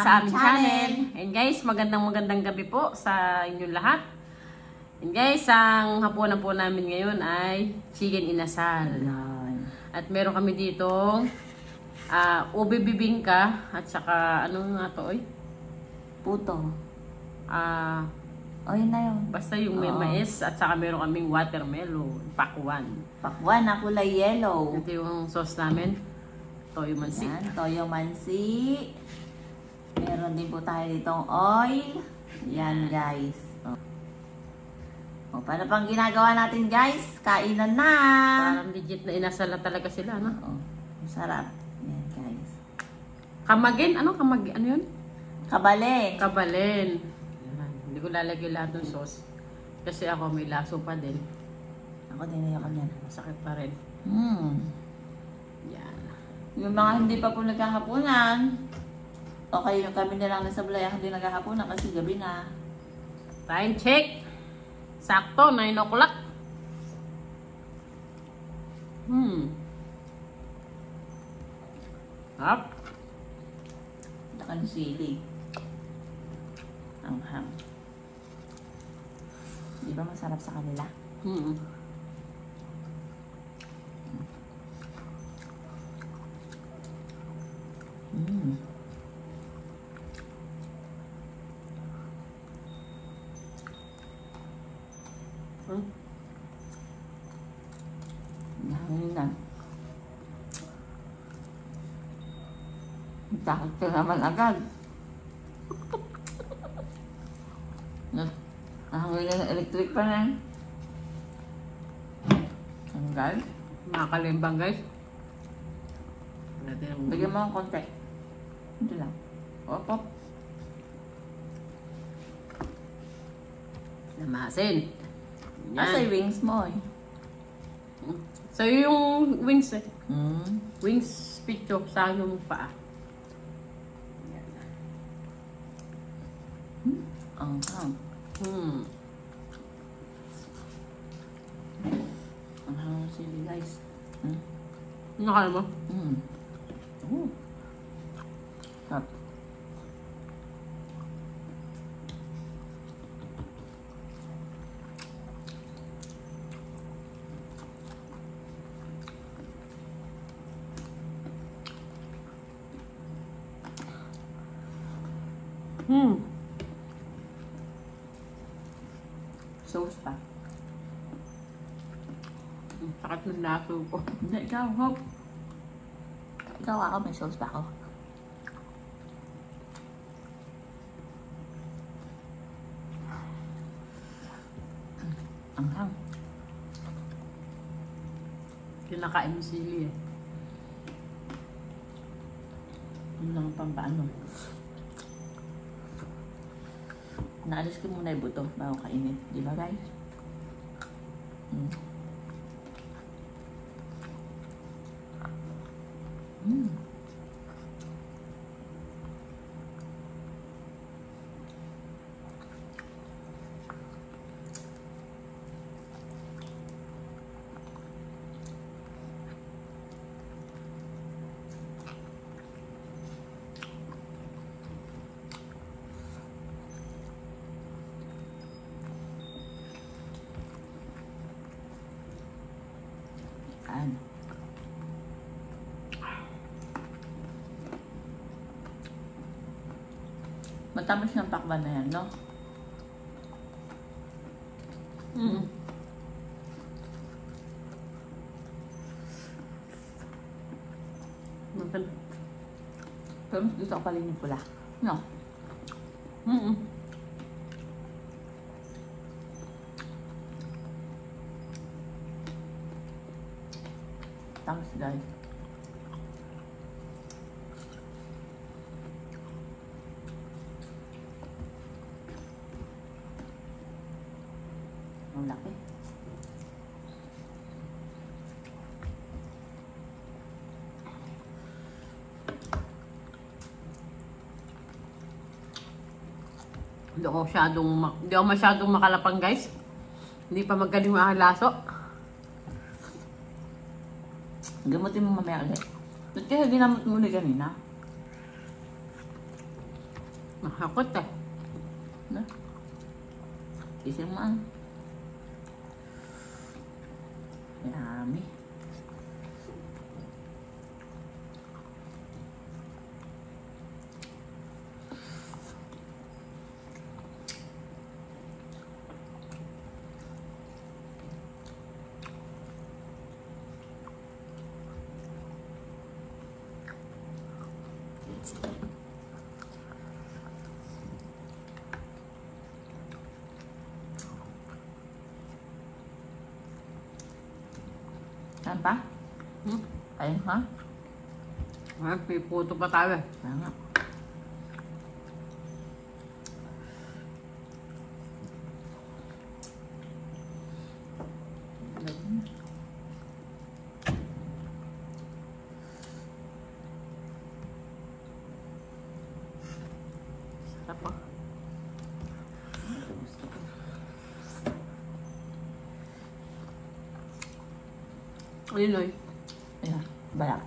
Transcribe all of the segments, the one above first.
sa aming channel. And guys, magandang gabi po sa inyong lahat. And guys, ang hapunan po namin ngayon ay chicken inasal. At meron kami dito ube bibingka at saka ano nga to oy? Puto. Yun na yun. Basta yung may mais at saka meron kaming watermelon, pakwan. Pakwan na kulay yellow. Ito yung sauce namin. Toyo mansi. Yan, toyo mansi. Meron din po tayo ditong oil. Yan guys. Paano pang ginagawa natin guys? Kainan na! Parang legit na inasal na talaga sila, no? Masarap. Yan guys. Kamagin? Ano yun? Kabalen. Kabalen. Yan. Hindi ko lalagay lahat ng sauce. Kasi ako may laso pa din. Ako din ayoko yan. Masakit pa rin. Yan. Yung mga hindi pa po naghahapunan, okay, kami na lang nasa Blaya, hindi naghahapunan kasi gabi na. Time check. Sakto, 9 o'clock. Up. Dakan sili. Anghang. Di ba masarap sa kanila? Nahangin na. Takot ka naman agad. Nahangin na ng electric pa na. Hanggal. Makakalimbang guys. Bigyan mo ng konti. Ito lang. Op. Namasin. Asa yung wings mo eh. So yung wings eh. Wings picture sa yung paa. Anghang. Anghang ng sili guys. Nakala mo? Sarap. Sauce pa. Sakit ng laso ko. Hindi, ikaw, hop. Ikaw ako, may sauce pa ako. Anghang. Kinakain mo sili eh. Yun lang ang pampaano. Naalis ko muna yung buto bago kainin. Di ba guys? Matamis ng pakban na yan, no? Pero mas gusto ko pala yung pula. No? Thanks guys. Ang laki. Hindi ako masyadong makalapang guys. Hindi pa magaling makalaso. Gamutin mo mamaya ulit. Ba't kaya ginamot mo ulit kanina? Mahakot eh. No? Isip mo ah. Yummy. Saan pa? Ayun ha? Ay, may puto pa tayo eh. Kaya nga. Sarap ah. Gusto ko. Ayun oy. Ayan, balak.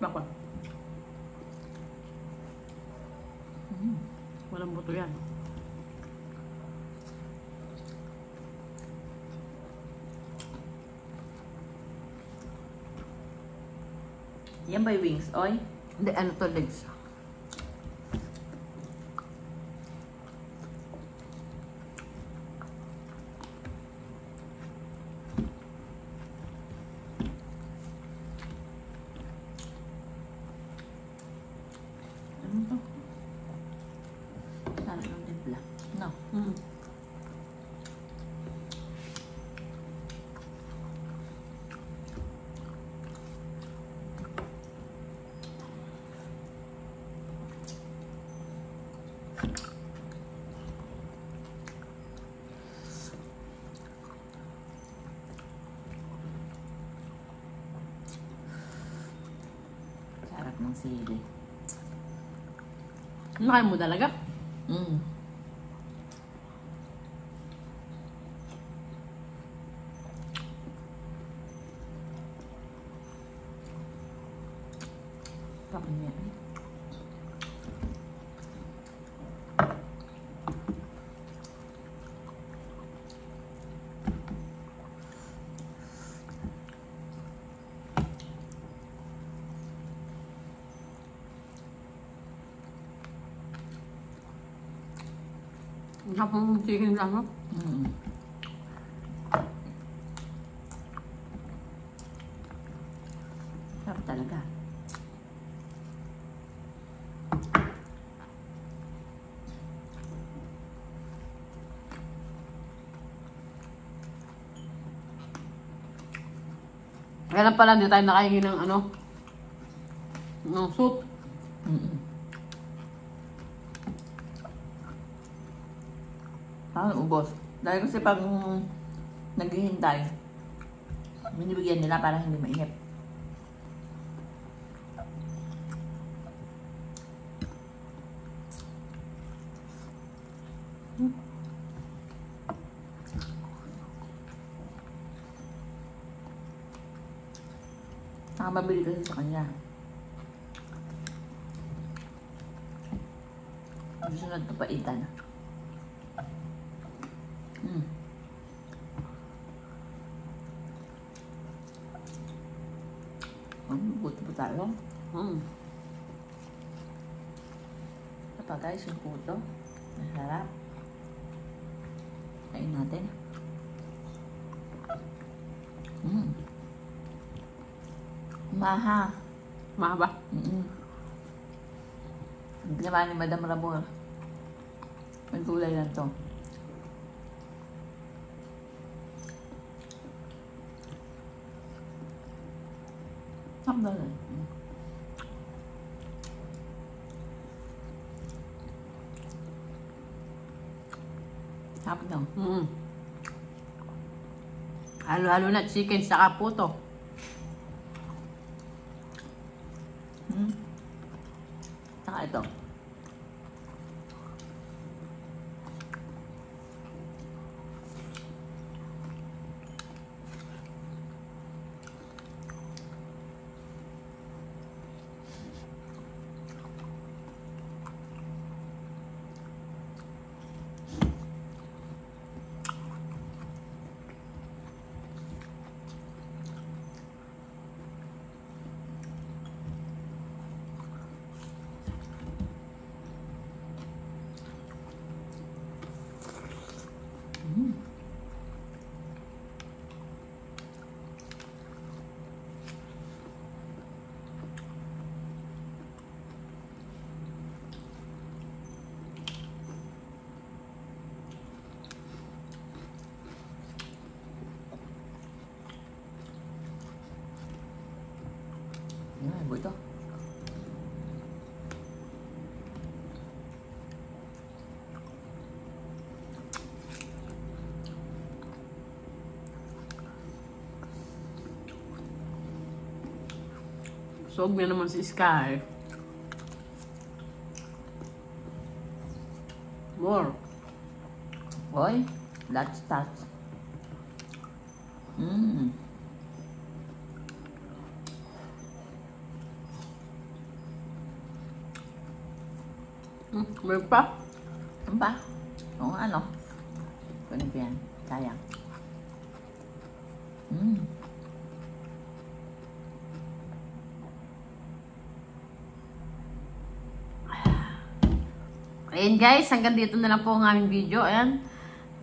Bakit? Walang buto yan. Yan ba yung wings, oy? Hindi, ano to, legs. Ano to? Sarap ng timpla. No. Sarap ng sili. Nakain mo talaga? Mm. Bakit niya eh? Hapong chicken lang, no? Mm. Sarap talaga. Kaya lang pala, hindi tayo nakaingin ng ano, ng soup. Mm. Parang ubos. Dahil kasi pag naghihintay, binibigyan nila para hindi mainip. Nakamabili kasi sa kanya. Sunod pa paitan. Buti po tayo. Ito pa guys, yung puto. Masarap. Kain natin. Maha. Mahaba. Ginawa ni Madam Ramon. May gulay lang to. Sarap daw. Sarap daw. Halo-halo na chicken saka puto. Saka ito. Yan, buto. Busog na naman si Sky. More. Hoy, that's that. Meron pa. Ano ba? Oo, ano? Kunin ko yan. Sayang. Ayan guys, hanggang dito na lang po ang aming video. Ayan,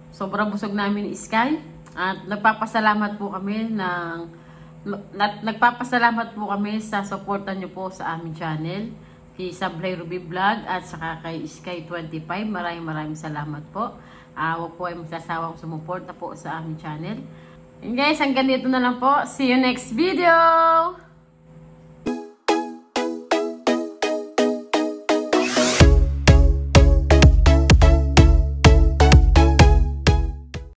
sobrang busog namin ni Sky. At nagpapasalamat po kami sa suportan nyo po sa aming channel. Kay Sablay Ruby Vlog at saka kay Sky25. Maraming salamat po. Huwag po ay magsasawang sumuporta po sa aming channel. And guys, hanggang dito na lang po. See you next video!